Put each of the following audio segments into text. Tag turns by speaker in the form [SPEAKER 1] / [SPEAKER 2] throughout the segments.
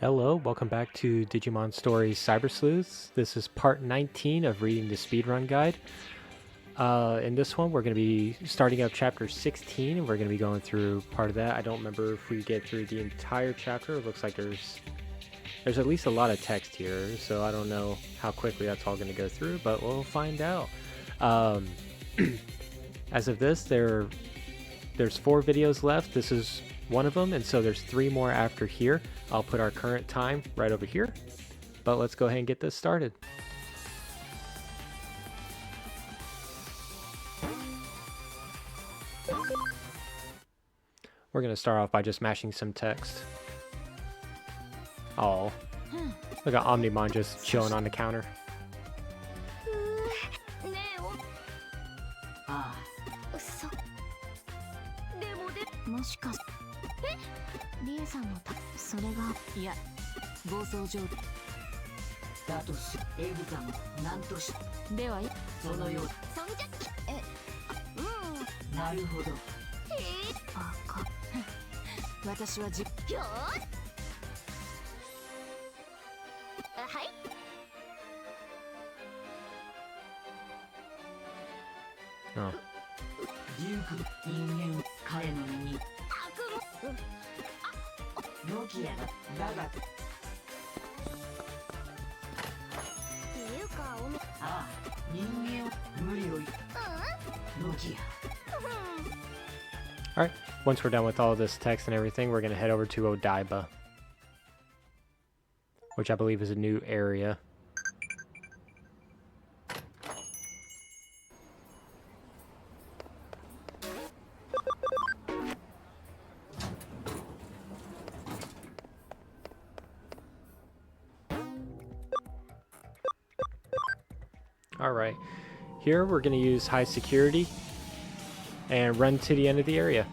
[SPEAKER 1] Hello, welcome back to Digimon Stories Cyber Sleuths. This is part 19 of reading the speedrun guide. In this one, we're going to be starting up chapter 16, and we're going to be going through part of that. I don't remember if we get through the entire chapter. It looks like there's at least a lot of text here, so I don't know how quickly that's all going to go through, but we'll find out. As of this, there's 4 videos left. This is one of them, and so there's 3 more after here. I'll put our current time right over here, but let's go ahead and get this started. We're going to start off by just mashing some text. Oh, look at Omnimon just chilling on the counter. Oh. Alright, once we're done with all this text and everything, we're going to head over to Odaiba, which I believe is a new area. Alright, here we're going to use high security and run to the end of the area.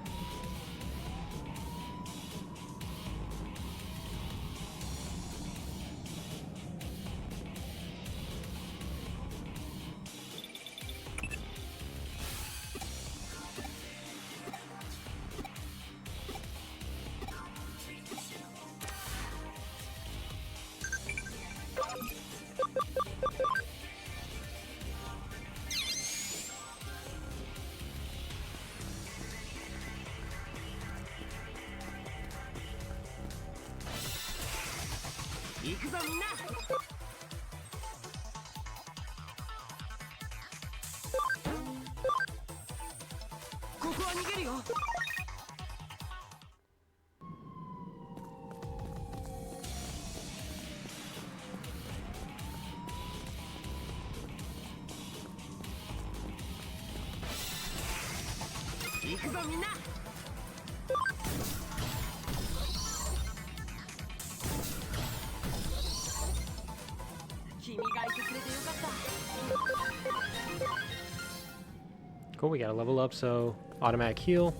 [SPEAKER 1] Cool, we got a level up, so automatic heal.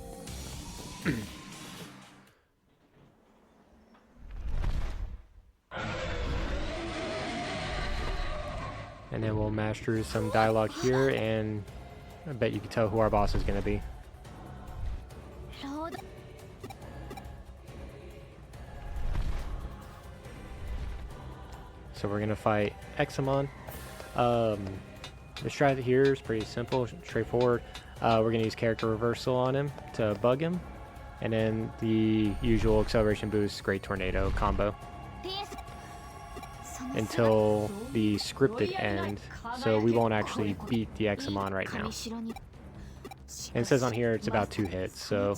[SPEAKER 1] And then we'll mash through some dialogue here, and I bet you can tell who our boss is going to be. So we're going to fight Exemon. The strat here is pretty simple, straightforward. We're going to use character reversal on him to bug him, and then the usual acceleration boost, great tornado combo until the scripted end, so we won't actually beat the Exemon right now. And it says on here it's about 2 hits, so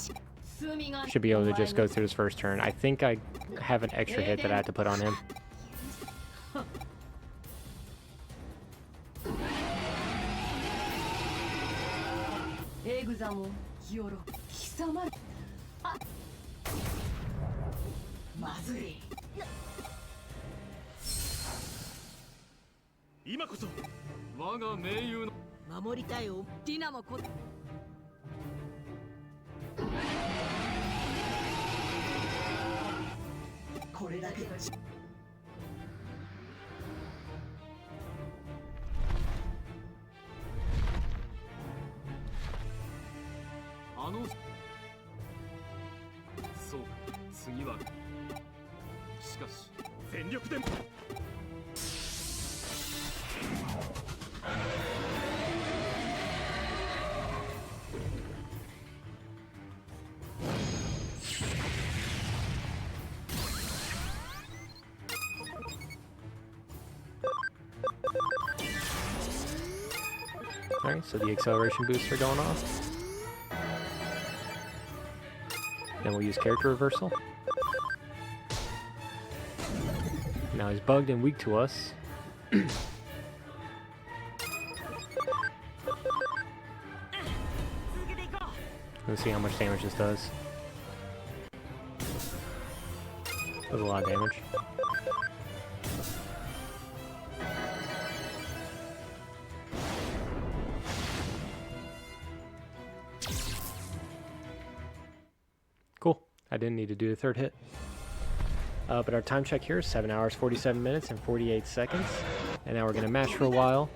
[SPEAKER 1] should be able to just go through his first turn. I think I have an extra hit that I have to put on him. Exemon, Alright, so the acceleration boosts are going off. Then we'll use character reversal. Now he's bugged and weak to us. Let's see how much damage this does. Does a lot of damage. Cool. I didn't need to do the third hit. But our time check here is 7 hours, 47 minutes, and 48 seconds. And now we're going to mash for a while.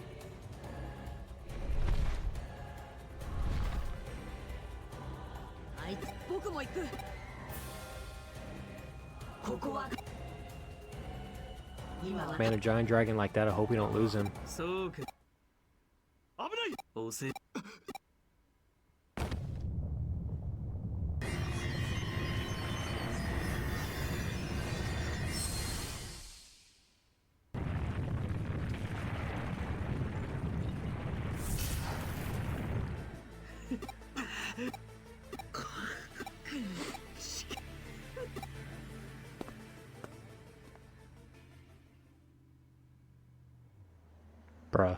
[SPEAKER 1] Man, a giant dragon like that, I hope we don't lose him. Bruh.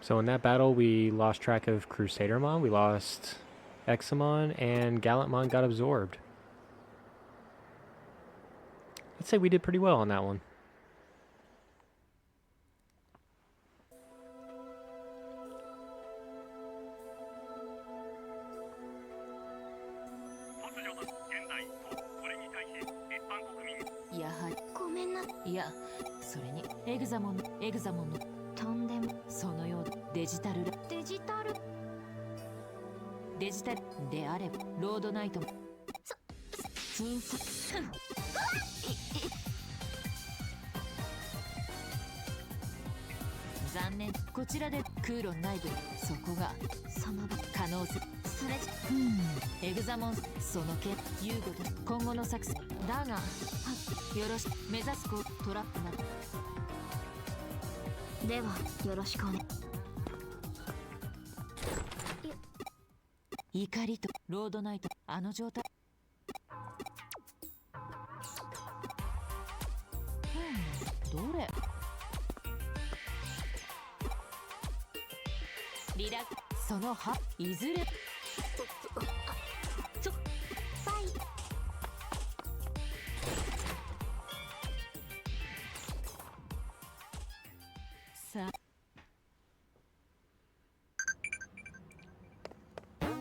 [SPEAKER 1] So in that battle, we lost track of Crusadermon, we lost Exemon, and Gallantmon got absorbed. I'd say we did pretty well on that one.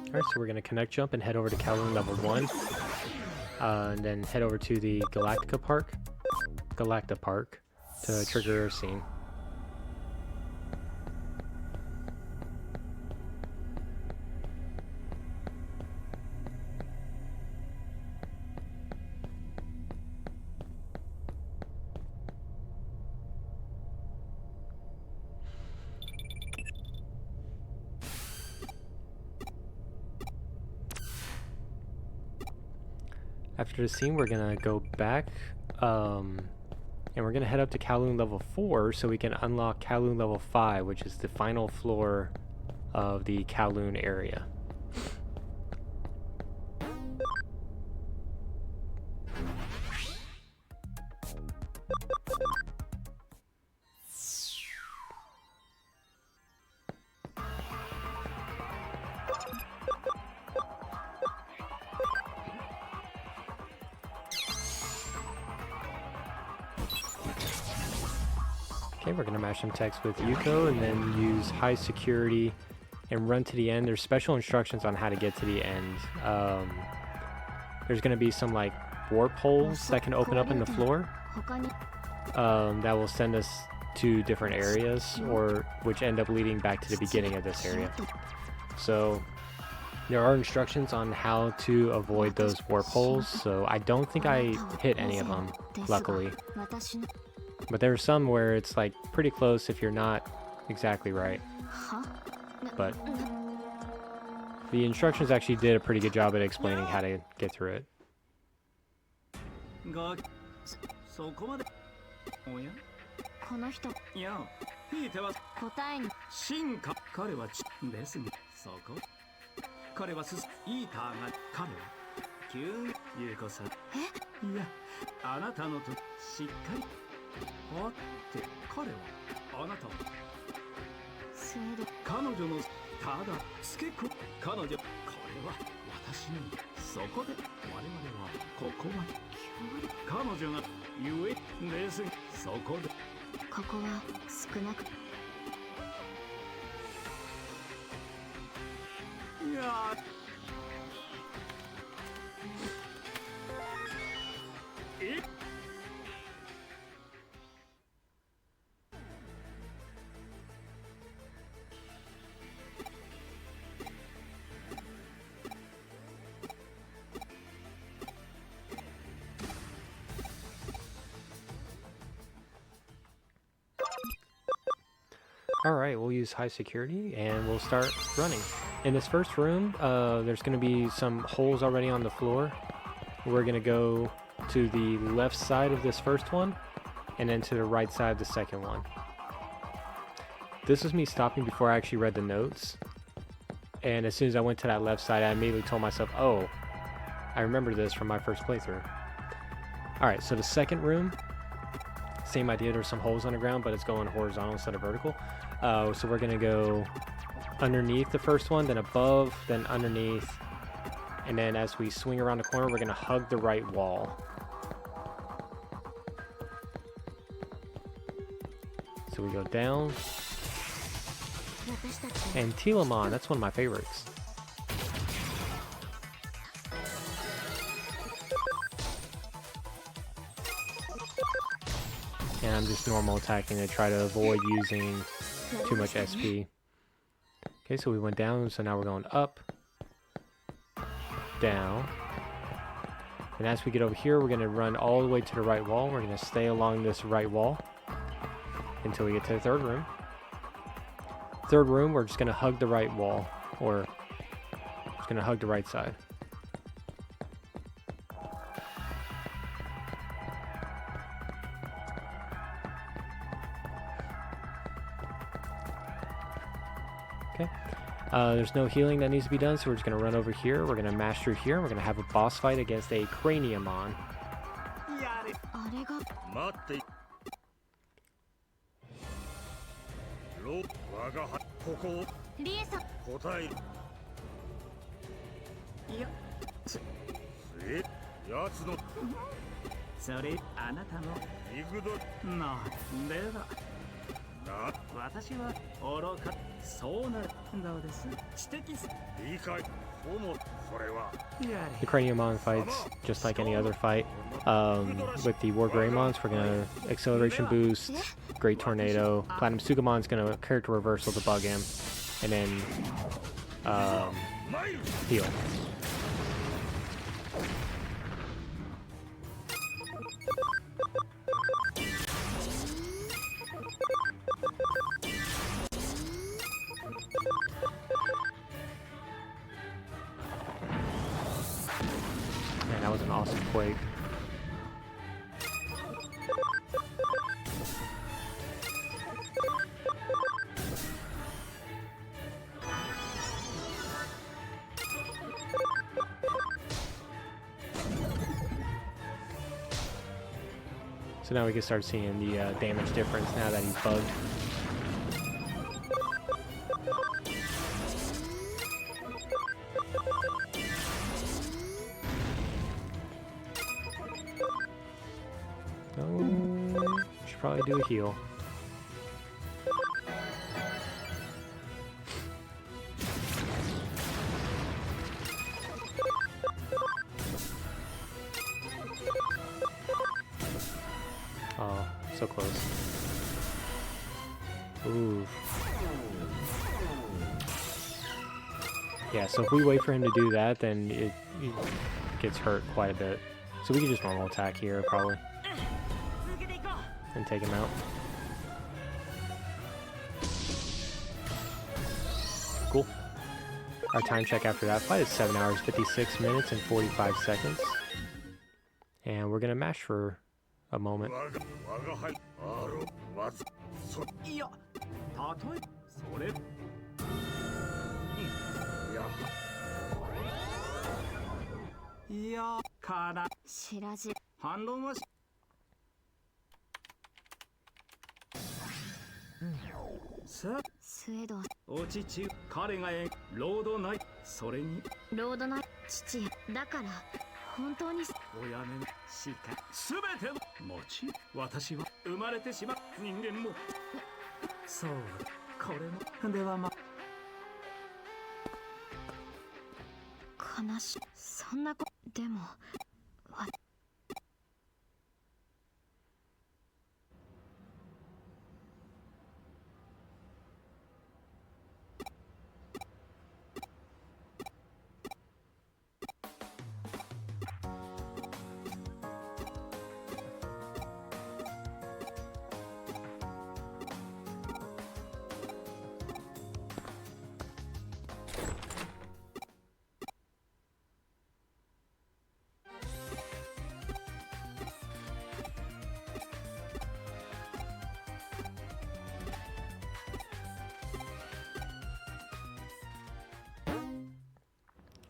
[SPEAKER 1] Alright, so we're going to connect jump and head over to Kowloon level 1. And then head over to the Galacta Park to trigger a scene. After the scene, we're gonna go back, and we're gonna head up to Kowloon level 4 so we can unlock Kowloon level 5, which is the final floor of the Kowloon area. Okay, we're going to mash some text with Yuko and then use high security and run to the end. There's special instructions on how to get to the end. There's going to be some like warp holes that can open up in the floor that will send us two different areas, or which end up leading back to the beginning of this area. So there are instructions on how to avoid those warp holes, so I don't think I hit any of them, luckily. But there are some where it's like pretty close if you're not exactly right. But the instructions actually did a pretty good job at explaining how to get through it.
[SPEAKER 2] この人いやひいては答えに進化彼はですねそこ彼はイーターが彼は急にゆうこさんえいやあなたのとしっかりはって彼はあなたはせいで彼女のただつけこ彼女これは私にそこで我々はここは彼女がゆえですそこでここは少なくいやえ
[SPEAKER 1] Alright, we'll use high security and we'll start running. In this first room, there's going to be some holes already on the floor. We're going to go to the left side of this first one and then to the right side of the second one. This is me stopping before I actually read the notes. And as soon as I went to that left side, I immediately told myself, oh, I remember this from my first playthrough. Alright, so the second room, same idea, there's some holes on the ground, but it's going horizontal instead of vertical. So we're gonna go underneath the first one, then above, then underneath, and then as we swing around the corner, we're gonna hug the right wall. So we go down, and Telemon, that's one of my favorites. And I'm just normal attacking to try to avoid using too much SP. Okay, so we went down, so now we're going up, down. And as we get over here, we're going to run all the way to the right wall. We're going to stay along this right wall until we get to the third room. Third room, we're just going to hug the right wall, or just going to hug the right side. Okay, there's no healing that needs to be done, so we're just going to run over here. We're going to mash through here. We're going to have a boss fight against a Craniamon. The Craniamon fights just like any other fight. With the War Greymons, we're gonna acceleration boost, Great Tornado. Platinum Sugamon's gonna character reversal to bug him, and then heal. Man, that was an awesome quake. So now we can start seeing the damage difference now that he's bugged. Oh, should probably do a heal. Oh, so close. Ooh. Yeah, so if we wait for him to do that, then it gets hurt quite a bit. So we can just normal attack here, probably. And take him out. Cool. Our time check after that fight is 7 hours, 56 minutes, and 45 seconds. And we're going to mash for a moment.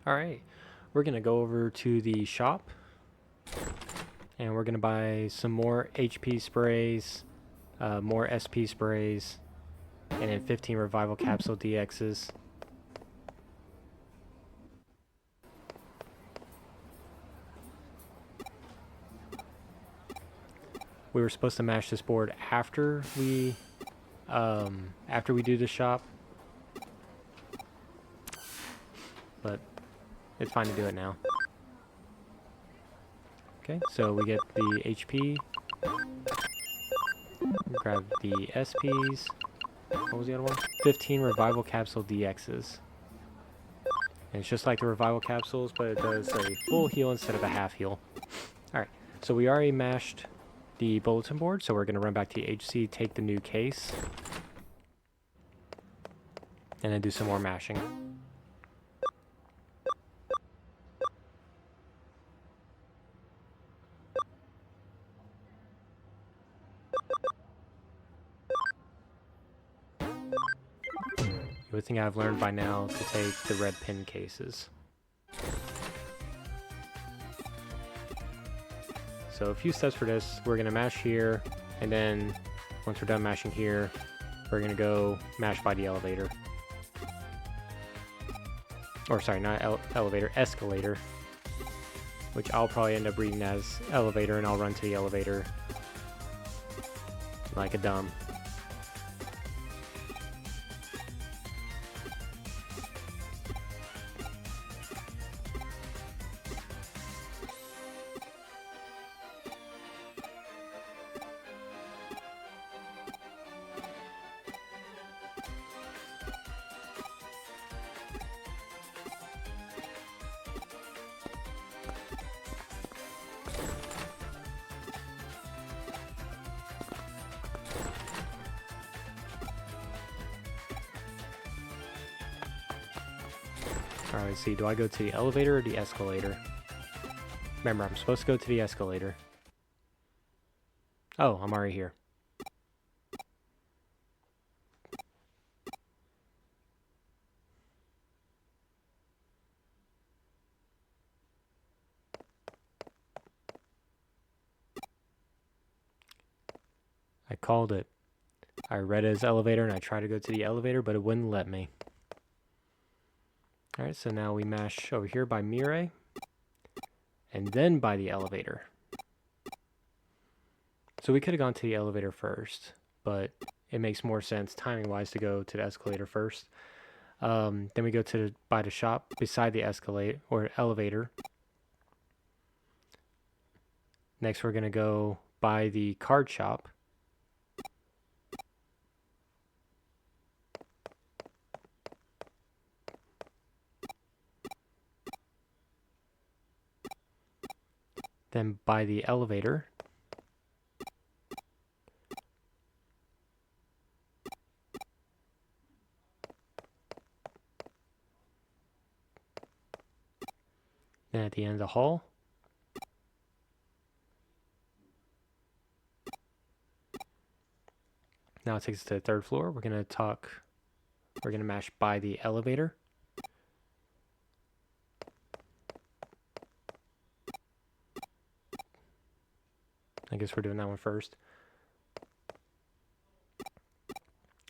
[SPEAKER 1] Alright, we're going to go over to the shop. And we're going to buy some more HP sprays, more SP sprays, and then 15 revival capsule DXs. We were supposed to mash this board after we do the shop, but it's fine to do it now. Okay, so we get the HP, grab the SPs, what was the other one? 15 revival capsule DXs. And it's just like the revival capsules, but it does a full heal instead of a half heal. Alright, so we already mashed the bulletin board, so we're going to run back to the HC, take the new case, and then do some more mashing. The thing I've learned by now to take the red pin cases. So a few steps for this. We're going to mash here, and then once we're done mashing here, we're going to go mash by the elevator. Or sorry, not elevator, escalator. Which I'll probably end up reading as elevator, and I'll run to the elevator like a dumb. Alright, let's see. Do I go to the elevator or the escalator? Remember, I'm supposed to go to the escalator. Oh, I'm already here. I called it. I read it as elevator and I tried to go to the elevator, but it wouldn't let me. Alright, so now we mash over here by Mirai, and then by the elevator. So we could have gone to the elevator first, but it makes more sense timing-wise to go to the escalator first. Then we go to by the shop beside the escalator or elevator. Next, we're gonna go by the card shop. Then by the elevator. Then at the end of the hall. Now it takes us to the 3rd floor. We're going to mash by the elevator. I guess we're doing that one first.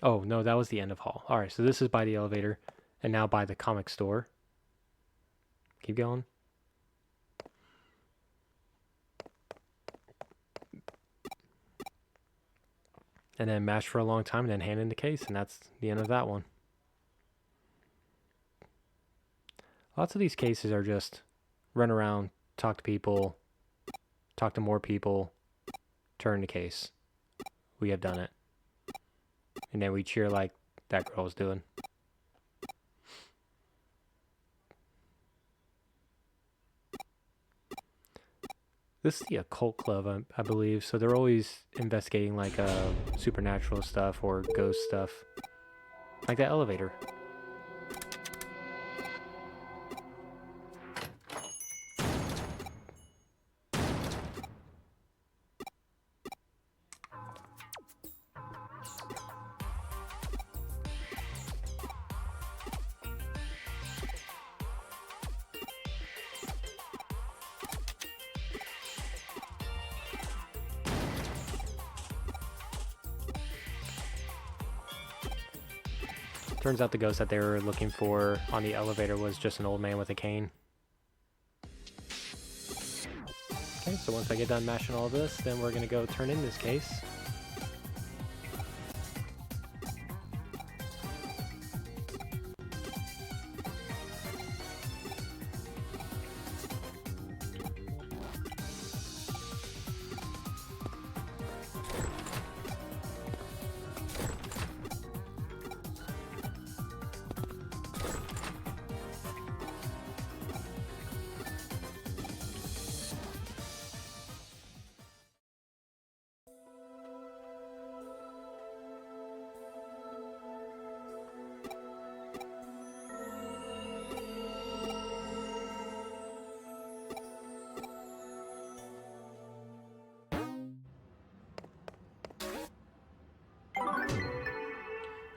[SPEAKER 1] Oh, no, that was the end of hall. All right, so this is by the elevator, and now by the comic store. Keep going. And then mash for a long time, and then hand in the case, and that's the end of that one. Lots of these cases are just run around, talk to people, talk to more people, turn the case. We have done it. And then we cheer like that girl was doing. This is the occult club, I believe, so they're always investigating like supernatural stuff or ghost stuff. Like that elevator. Turns out the ghost that they were looking for on the elevator was just an old man with a cane. Okay, so once I get done mashing all this, then we're going to go turn in this case.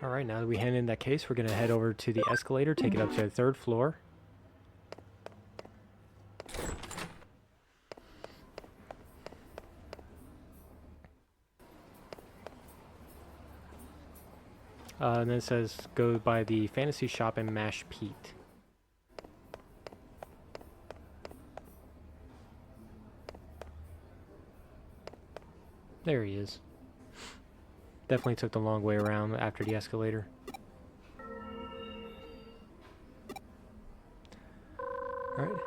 [SPEAKER 1] Alright, now that we hand in that case, we're going to head over to the escalator, take it up to the 3rd floor. And then it says, go by the fantasy shop and mash Pete. There he is. Definitely took the long way around after the escalator. Alright.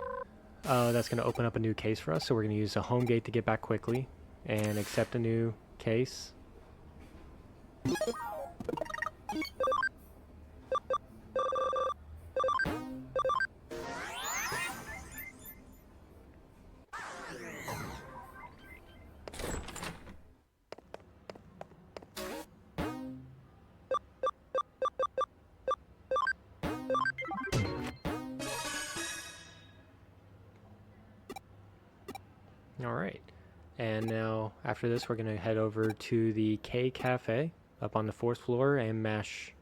[SPEAKER 1] That's going to open up a new case for us, so we're going to use the home gate to get back quickly and accept a new case. Alright, and now after this we're going to head over to the K Cafe up on the 4th floor and mash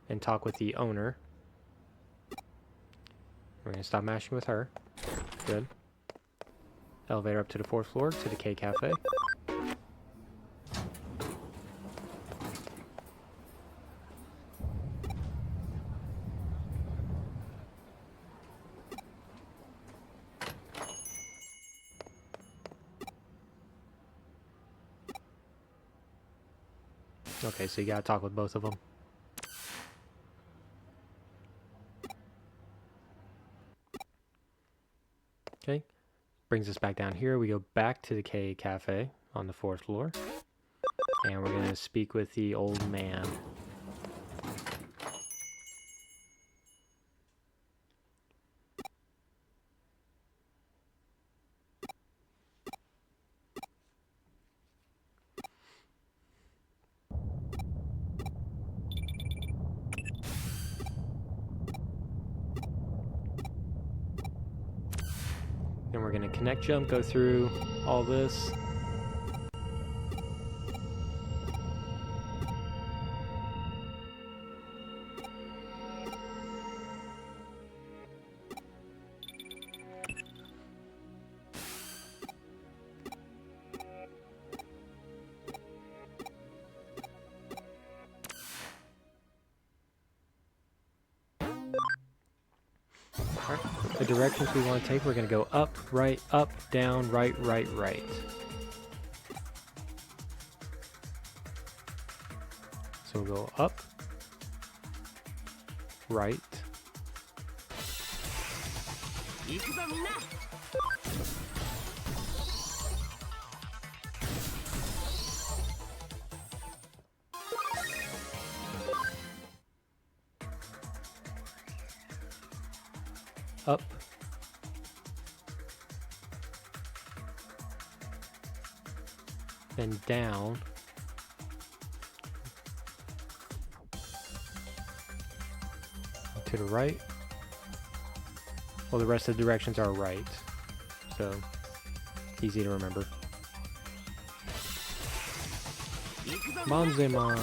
[SPEAKER 1] and talk with the owner. We're going to stop mashing with her. Good. Elevator up to the 4th floor to the K Cafe. Okay, so you gotta talk with both of them. Okay, brings us back down here. We go back to the K Cafe on the 4th floor. And we're gonna speak with the old man. Then we're going to connect jump, go through all this. The directions we want to take, we're going to go up, down, right, right, right. So we'll go up, right, up, then down, to the right. Well, the rest of the directions are right, so easy to remember. Exemon.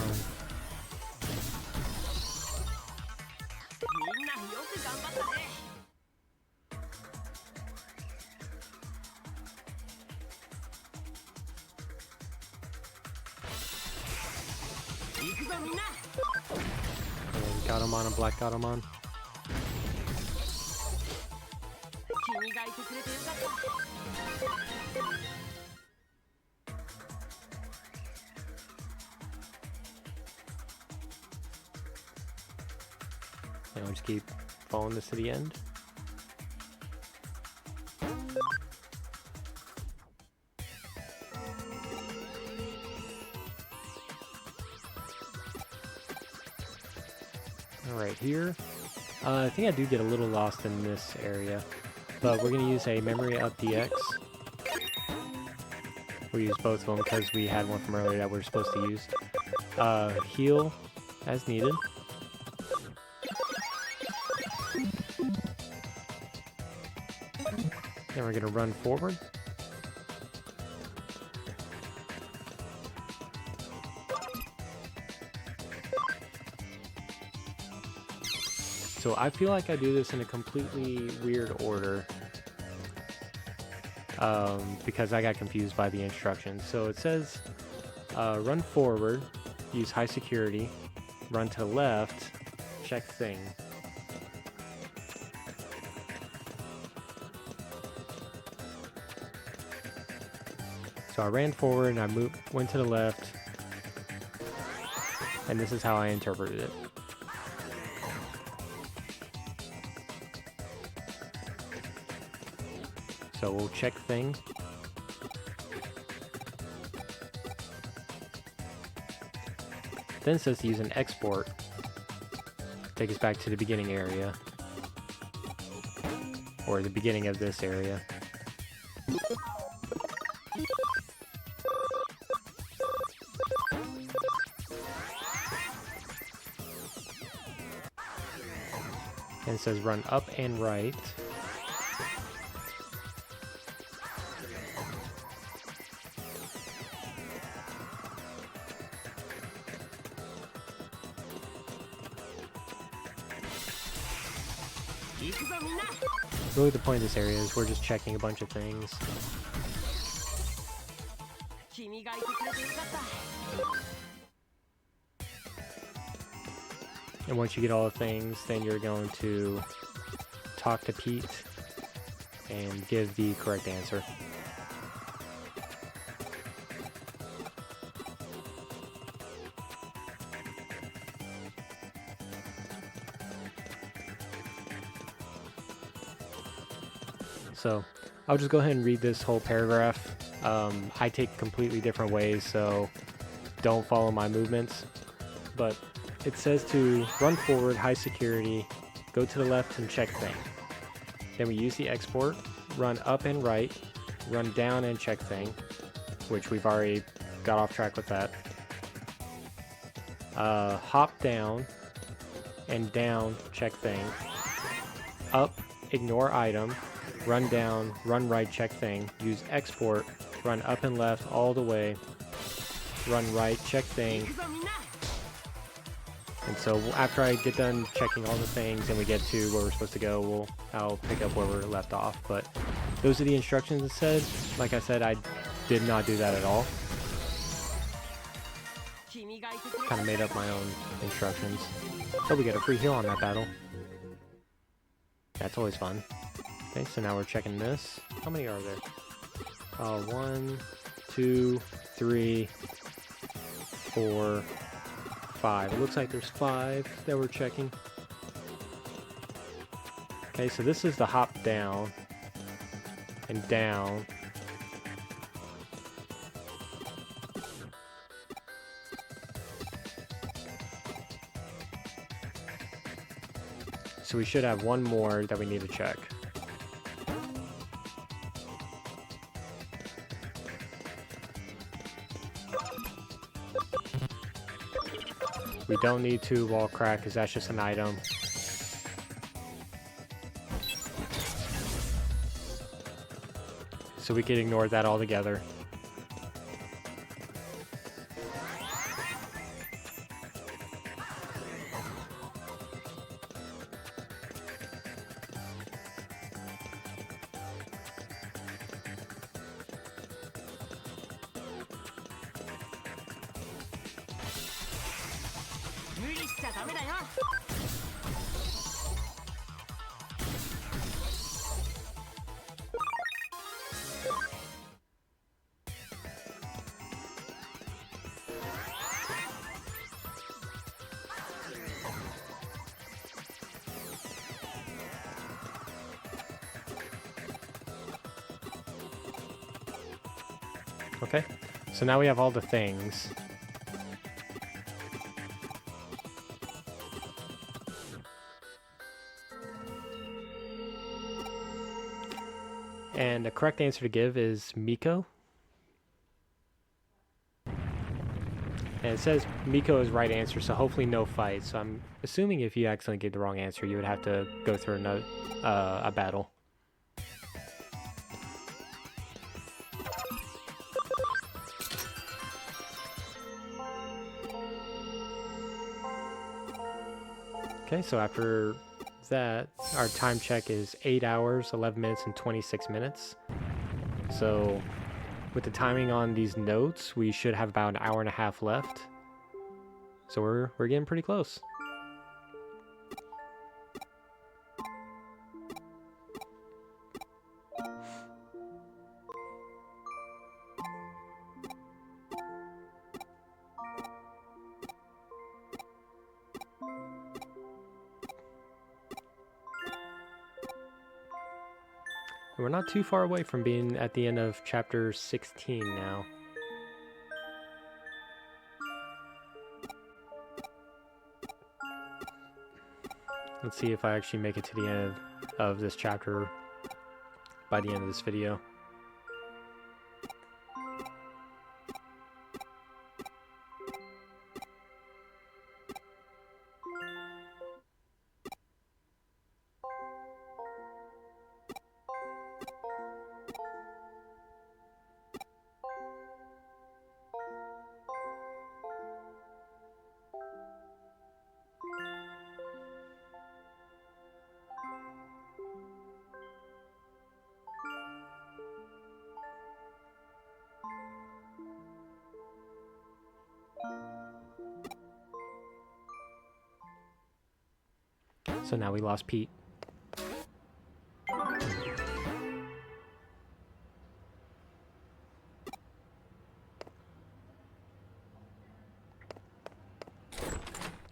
[SPEAKER 1] And Gatomon and Black Gatomon. And we'll just keep following this to the end. Alright, here. I think I do get a little lost in this area, but we're going to use a memory up DX. We'll use both of them because we had one from earlier that we're supposed to use. Heal as needed. Then we're going to run forward. So I feel like I do this in a completely weird order because I got confused by the instructions. So it says run forward, use high security, run to the left, check thing. So I ran forward and I went to the left, and this is how I interpreted it. So we'll check thing. Then it says to use an export. Take us back to the beginning area. Or the beginning of this area. And it says run up and right. Really the point of this area is we're just checking a bunch of things. And once you get all the things, then you're going to talk to Pete and give the correct answer. So I'll just go ahead and read this whole paragraph. I take completely different ways, so don't follow my movements. But it says to run forward, high security, go to the left and check thing. Then we use the export, run up and right, run down and check thing, which we've already got off track with that. Hop down and down, check thing. Up, ignore item. run down, run right, check thing, use export, run up and left all the way, run right, check thing. And so after I get done checking all the things and we get to where we're supposed to go, I'll pick up where we're left off. But those are the instructions it said. Like I said, I did not do that at all. Kind of made up my own instructions. Oh, we got a free heal on that battle. That's always fun. Okay, so now we're checking this. How many are there? 1, 2, 3, 4, 5. It looks like there's 5 that we're checking. Okay, so this is the hop down and down. So we should have one more that we need to check. We don't need to wall crack because that's just an item. So we can ignore that altogether. Okay, so now we have all the things. And the correct answer to give is Miko. And it says Miko is right answer, so hopefully no fight. So I'm assuming if you accidentally gave the wrong answer, you would have to go through another, a battle. Okay, so after that, our time check is 8 hours, 11 minutes, and 26 minutes. So with the timing on these notes, we should have about an hour and a half left. So we're getting pretty close. We're not too far away from being at the end of chapter 16 now. Let's see if I actually make it to the end of this chapter by the end of this video. So now we lost Pete.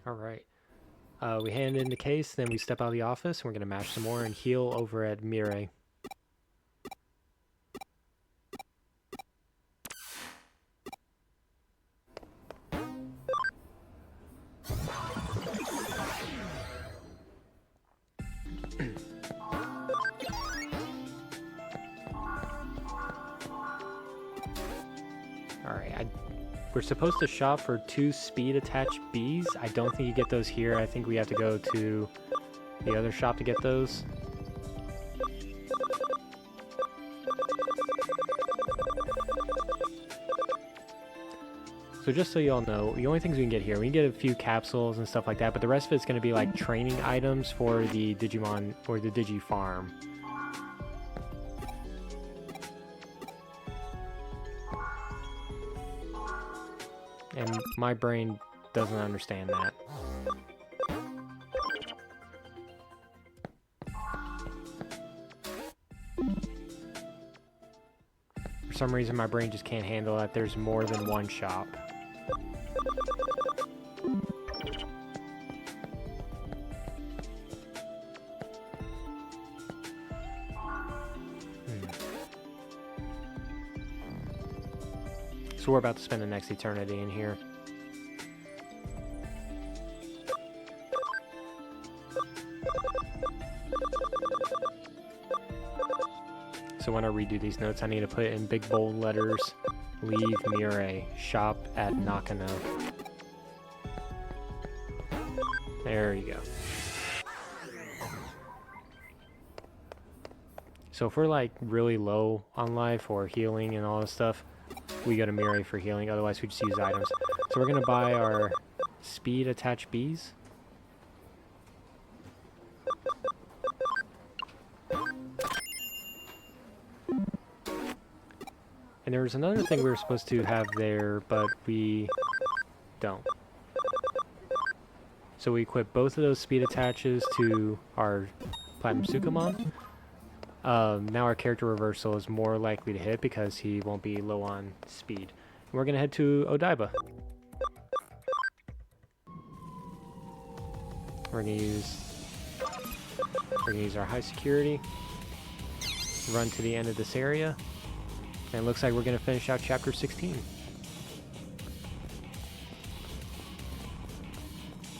[SPEAKER 1] Alright. We hand in the case, then we step out of the office, and we're going to mash some more and heal over at Mirai. Alright, we're supposed to shop for 2 speed attached bees. I don't think you get those here. I think we have to go to the other shop to get those. So just so you all know, the only things we can get here, we can get a few capsules and stuff like that, but the rest of it's going to be like training items for the Digimon or the Digi Farm. And my brain doesn't understand that. For some reason, my brain just can't handle that there's more than one shop. So we're about to spend the next eternity in here. So when I redo these notes, I need to put in big bold letters, leave Mirai, shop at Nakano. There you go. So if we're like really low on life or healing and all this stuff, we go to Mirai for healing, otherwise we just use items. So we're gonna buy our speed attached bees. And there was another thing we were supposed to have there, but we don't. So we equip both of those speed attaches to our Platinum Sukamon. Now our character reversal is more likely to hit because he won't be low on speed. And we're going to head to Odaiba. We're going to use our high security, run to the end of this area. And it looks like we're going to finish out chapter 16.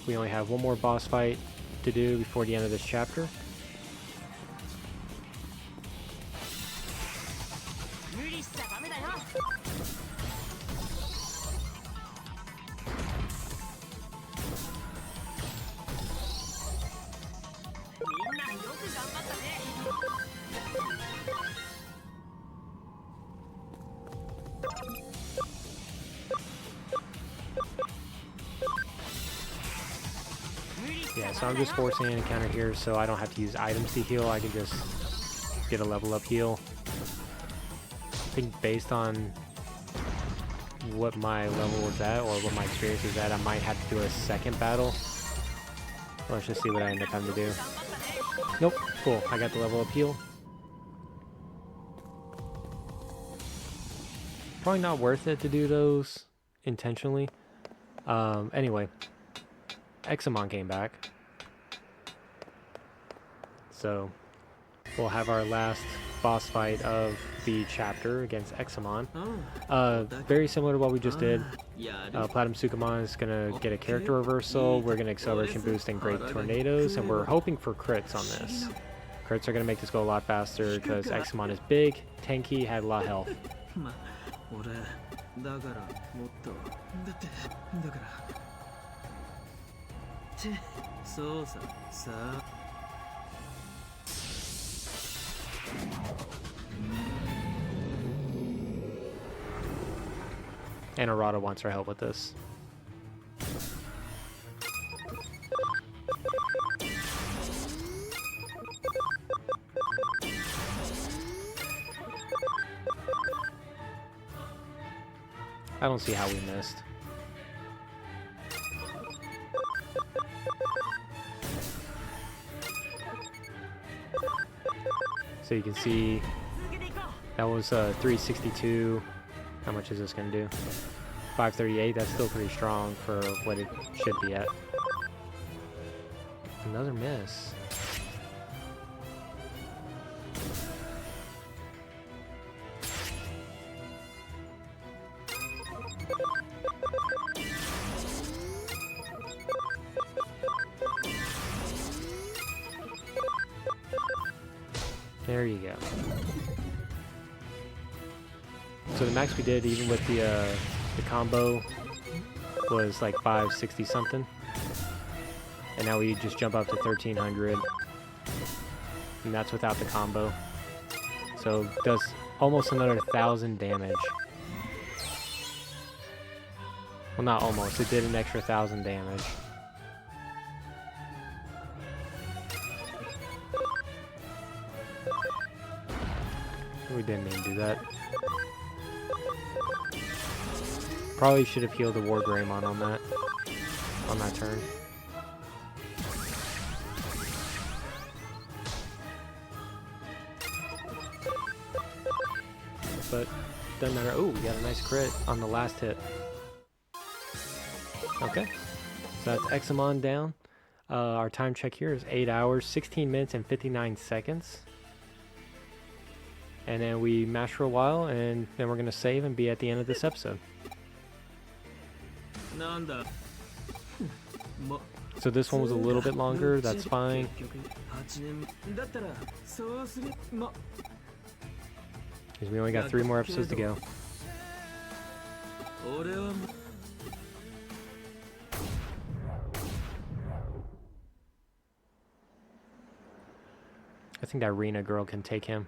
[SPEAKER 1] We only have one more boss fight to do before the end of this chapter. Yeah, so I'm just forcing an encounter here so I don't have to use items to heal. I can just get a level up heal. I think based on what my level was at or what my experience is at, I might have to do a second battle. Let's just see what I end up having to do. Nope, cool. I got the level up heal. Probably not worth it to do those intentionally. Anyway, Exemon came back. So we'll have our last boss fight of the chapter against Exemon. Very similar to what we just did. Platinum Sukamon is going to get a character reversal. We're going to acceleration boost and great tornadoes, and we're hoping for crits on this. Crits are going to make this go a lot faster because Exemon is big, tanky, had a lot of health. And Arata wants our help with this. I don't see how we missed. So you can see that was 362. How much is this going to do? 538. That's still pretty strong for what it should be at. Another miss. There you go. So the max we did, even with the combo, was like 560 something, and now we just jump up to 1300, and that's without the combo. So it does almost another 1,000 damage. Well, not almost. It did an extra 1,000 damage. We didn't even do that. Probably should have healed the War Greymon on that turn. But doesn't matter. Oh, we got a nice crit on the last hit. Okay, so that's Exemon down. Our time check here is 8 hours, 16 minutes, and 59 seconds. And then we mash for a while, and then we're going to save and be at the end of this episode. So this one was a little bit longer, that's fine. Because we only got 3 more episodes to go. I think that Rena girl can take him.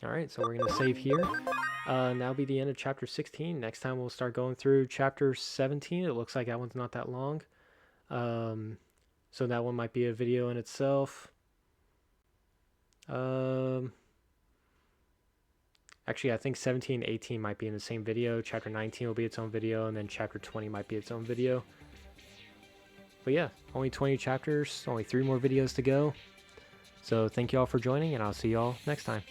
[SPEAKER 1] Alright, so we're going to save here. That'll be the end of chapter 16. Next time we'll start going through chapter 17. It looks like that one's not that long. So that one might be a video in itself. Actually, I think 17 and 18 might be in the same video. Chapter 19 will be its own video, and then chapter 20 might be its own video. But yeah, only 20 chapters, only 3 more videos to go. So thank you all for joining, and I'll see you all next time.